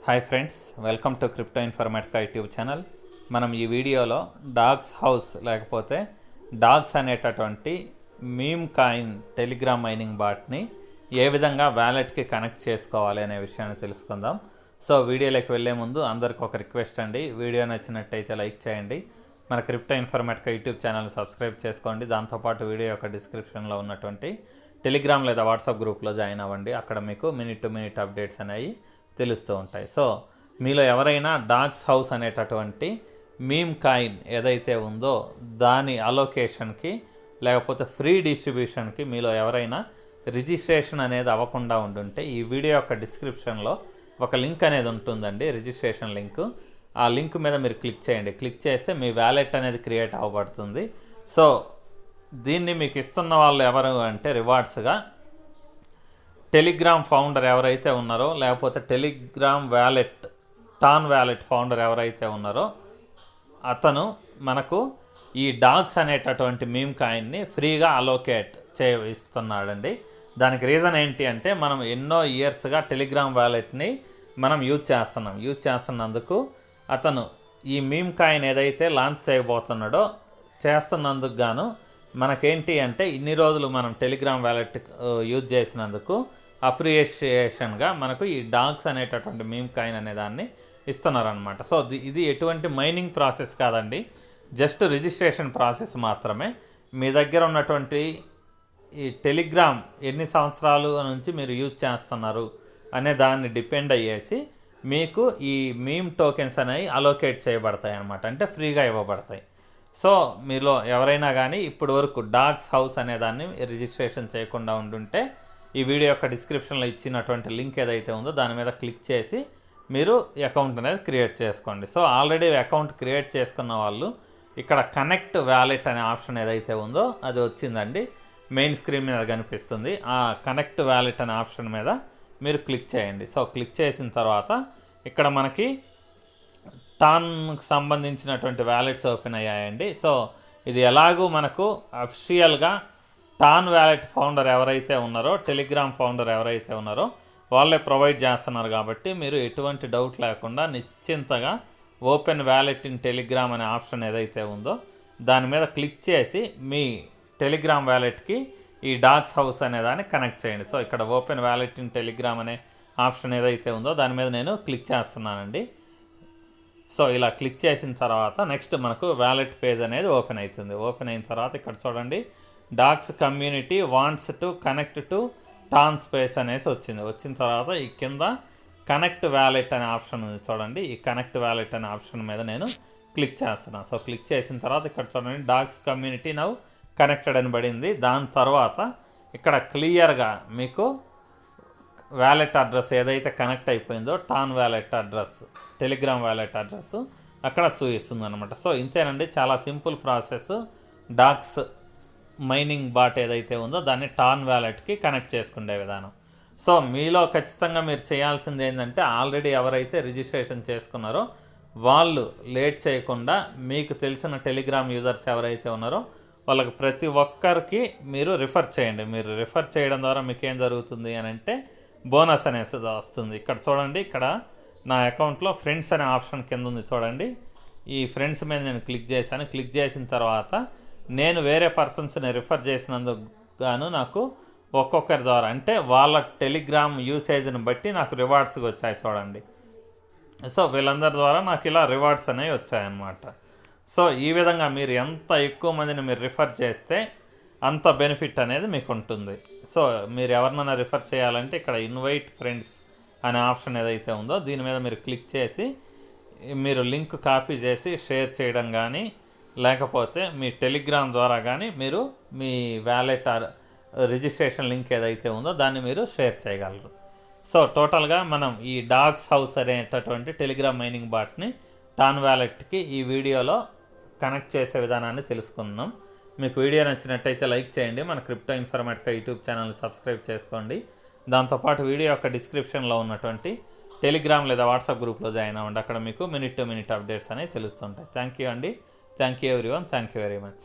Hi friends, welcome to crypto Informatica YouTube channel. మనం ఈ వీడియోలో డాగ్స్ హౌస్ లేకపోతే డాగ్స్ అనేటటువంటి మీమ్ కాయిన్ టెలిగ్రామ్ మైనింగ్ బాట్ని ఏ విధంగా వ్యాలెట్కి కనెక్ట్ చేసుకోవాలి అనే విషయాన్ని తెలుసుకుందాం. సో వీడియోలోకి వెళ్ళే ముందు అందరికి ఒక రిక్వెస్ట్ అండి, వీడియో నచ్చినట్టయితే లైక్ చేయండి, మన క్రిప్టో ఇన్ఫర్మేటికా యూట్యూబ్ ఛానల్ని సబ్స్క్రైబ్ చేసుకోండి. దాంతోపాటు వీడియో యొక్క డిస్క్రిప్షన్లో ఉన్నటువంటి టెలిగ్రామ్ లేదా వాట్సాప్ గ్రూప్లో జాయిన్ అవ్వండి. అక్కడ మీకు మినిట్ టు మినిట్ అప్డేట్స్ అనేవి తెలుస్తూ ఉంటాయి. సో మీలో ఎవరైనా డాగ్స్ హౌస్ అనేటటువంటి మీమ్ కాయిన్ ఏదైతే ఉందో దాని అలొకేషన్కి లేకపోతే ఫ్రీ డిస్ట్రిబ్యూషన్కి మీలో ఎవరైనా రిజిస్ట్రేషన్ అనేది అవ్వకుండా ఉండుంటే ఈ వీడియో యొక్క డిస్క్రిప్షన్లో ఒక లింక్ అనేది ఉంటుందండి, రిజిస్ట్రేషన్ లింక్. ఆ లింక్ మీద మీరు క్లిక్ చేయండి. క్లిక్ చేస్తే మీ వ్యాలెట్ అనేది క్రియేట్ అవ్వబడుతుంది. సో దీన్ని మీకు ఇస్తున్న వాళ్ళు ఎవరు అంటే రివార్డ్స్గా టెలిగ్రామ్ ఫౌండర్ ఎవరైతే ఉన్నారో లేకపోతే Telegram wallet TON wallet founder ఎవరైతే ఉన్నారో అతను మనకు ఈ డాగ్స్ అనేటటువంటి మీమ్ కాయిన్ని ఫ్రీగా అలోకేట్ ఇస్తున్నాడండి. దానికి రీజన్ ఏంటి అంటే మనం ఎన్నో ఇయర్స్గా టెలిగ్రామ్ వ్యాలెట్ని మనం యూజ్ చేస్తున్నందుకు అతను ఈ మీమ్ కాయిన్ ఏదైతే లాంచ్ చేయబోతున్నాడో చేస్తున్నందుకు గాను మనకేంటి అంటే ఇన్ని రోజులు మనం టెలిగ్రామ్ వ్యాలెట్ యూజ్ చేసినందుకు అప్రిషియేషన్గా మనకు ఈ డాగ్స్ అనేటటువంటి మీమ్ కాయిన్ అనే దాన్ని ఇస్తున్నారనమాట. సో ఇది ఎటువంటి మైనింగ్ ప్రాసెస్ కాదండి, జస్ట్ రిజిస్ట్రేషన్ ప్రాసెస్ మాత్రమే. మీ దగ్గర ఉన్నటువంటి ఈ టెలిగ్రామ్ ఎన్ని సంవత్సరాలు నుంచి మీరు యూజ్ చేస్తున్నారు అనే దాన్ని డిపెండ్ అయ్యేసి మీకు ఈ మీమ్ టోకెన్స్ అనేవి అలోకేట్ చేయబడతాయి అన్నమాట, అంటే ఫ్రీగా ఇవ్వబడతాయి. సో మీలో ఎవరైనా కానీ ఇప్పటి వరకు డాగ్స్ హౌస్ అనే దాన్ని రిజిస్ట్రేషన్ చేయకుండా ఉండుంటే ఈ వీడియో యొక్క డిస్క్రిప్షన్లో ఇచ్చినటువంటి లింక్ ఏదైతే ఉందో దాని మీద క్లిక్ చేసి మీరు అకౌంట్ అనేది క్రియేట్ చేసుకోండి. సో ఆల్రెడీ అకౌంట్ క్రియేట్ చేసుకున్న వాళ్ళు ఇక్కడ కనెక్ట్ వ్యాలెట్ అనే ఆప్షన్ ఏదైతే ఉందో అది వచ్చిందండి, మెయిన్ స్క్రీన్ మీద కనిపిస్తుంది. ఆ కనెక్ట్ వ్యాలెట్ అనే ఆప్షన్ మీద మీరు క్లిక్ చేయండి. సో క్లిక్ చేసిన తర్వాత ఇక్కడ మనకి టాన్కి సంబంధించినటువంటి వ్యాలెట్స్ ఓపెన్ అయ్యాయండి. సో ఇది ఎలాగూ మనకు అఫిషియల్గా టాన్ వ్యాలెట్ ఫౌండర్ ఎవరైతే ఉన్నారో టెలిగ్రామ్ ఫౌండర్ ఎవరైతే ఉన్నారో వాళ్ళే ప్రొవైడ్ చేస్తున్నారు కాబట్టి మీరు ఎటువంటి డౌట్ లేకుండా నిశ్చింతగా ఓపెన్ వ్యాలెట్ ఇన్ టెలిగ్రామ్ అనే ఆప్షన్ ఏదైతే ఉందో దాని మీద క్లిక్ చేసి మీ టెలిగ్రామ్ వ్యాలెట్కి ఈ డాగ్స్ హౌస్ అనే దాన్ని కనెక్ట్ చేయండి. సో ఇక్కడ ఓపెన్ వ్యాలెట్ ఇన్ టెలిగ్రామ్ అనే ఆప్షన్ ఏదైతే ఉందో దాని మీద నేను క్లిక్ చేస్తున్నానండి. సో ఇలా క్లిక్ చేసిన తర్వాత నెక్స్ట్ మనకు వ్యాలెట్ పేజ్ అనేది ఓపెన్ అవుతుంది. ఓపెన్ అయిన తర్వాత ఇక్కడ చూడండి, dogs community wants to connect to tan space అనేసి వచ్చిన తర్వాత ఈ కింద కనెక్ట్ వ్యాలెట్ అనే ఆప్షన్ ఉంది చూడండి. ఈ కనెక్ట్ వ్యాలెట్ అనే ఆప్షన్ మీద నేను క్లిక్ చేస్తున్నాను. సో క్లిక్ చేసిన తర్వాత ఇక్కడ చూడండి డాగ్స్ కమ్యూనిటీ నౌ కనెక్టెడ్ అని పడింది. దాని తర్వాత ఇక్కడ క్లియర్గా మీకు వ్యాలెట్ అడ్రస్ ఏదైతే కనెక్ట్ అయిపోయిందో TON wallet address, Telegram wallet address అక్కడ చూపిస్తుంది అనమాట. సో ఇంతేనండి, చాలా simple process. Dogs mining bot ఏదైతే ఉందో దాన్ని టాన్ వ్యాలెట్కి కనెక్ట్ చేసుకునే విధానం. సో మీలో ఖచ్చితంగా మీరు చేయాల్సింది ఏంటంటే ఆల్రెడీ ఎవరైతే రిజిస్ట్రేషన్ చేసుకున్నారో వాళ్ళు లేట్ చేయకుండా మీకు తెలిసిన టెలిగ్రామ్ యూజర్స్ ఎవరైతే ఉన్నారో వాళ్ళకి ప్రతి ఒక్కరికి మీరు రిఫర్ చేయండి. మీరు రిఫర్ చేయడం ద్వారా మీకు ఏం జరుగుతుంది అని అంటే బోనస్ అనేసి వస్తుంది. ఇక్కడ చూడండి, ఇక్కడ నా అకౌంట్లో ఫ్రెండ్స్ అనే ఆప్షన్ కింద ఉంది చూడండి. ఈ ఫ్రెండ్స్ మీద నేను క్లిక్ చేశాను. క్లిక్ చేసిన తర్వాత నేను వేరే పర్సన్స్ని రిఫర్ చేసినందుకు గాను నాకు ఒక్కొక్కరి ద్వారా అంటే వాళ్ళ టెలిగ్రామ్ యూసేజ్ని బట్టి నాకు రివార్డ్స్గా వచ్చాయి చూడండి. సో వీళ్ళందరి ద్వారా నాకు ఇలా రివార్డ్స్ అనేవి వచ్చాయన్నమాట. సో ఈ విధంగా మీరు ఎంత ఎక్కువ మందిని మీరు రిఫర్ చేస్తే అంత బెనిఫిట్ అనేది మీకు ఉంటుంది. సో మీరు ఎవరినైనా రిఫర్ చేయాలంటే ఇక్కడ ఇన్వైట్ ఫ్రెండ్స్ అనే ఆప్షన్ ఏదైతే ఉందో దీని మీద మీరు క్లిక్ చేసి మీరు లింక్ కాపీ చేసి షేర్ చేయడం కానీ లేకపోతే మీ టెలిగ్రామ్ ద్వారా కానీ మీరు మీ వ్యాలెట్ రిజిస్ట్రేషన్ లింక్ ఏదైతే ఉందో దాన్ని మీరు షేర్ చేయగలరు. సో టోటల్గా మనం ఈ డాగ్స్ హౌస్ అనేటటువంటి టెలిగ్రామ్ మైనింగ్ బాట్ని టాన్ వ్యాలెట్కి ఈ వీడియోలో కనెక్ట్ చేసే విధానాన్ని తెలుసుకుందాం. మీకు వీడియో నచ్చినట్టయితే లైక్ చేయండి, మన క్రిప్టో ఇన్ఫర్మేటికా యూట్యూబ్ ఛానల్ని సబ్స్క్రైబ్ చేసుకోండి. దాంతోపాటు వీడియో యొక్క డిస్క్రిప్షన్లో ఉన్నటువంటి టెలిగ్రామ్ లేదా వాట్సాప్ గ్రూప్లో జాయిన్ అవ్వండి. అక్కడ మీకు మినిట్ టు మినిట్ అప్డేట్స్ అనేవి తెలుస్తుంటాయి. థ్యాంక్ యూ అండి. Thank you everyone. Thank you very much.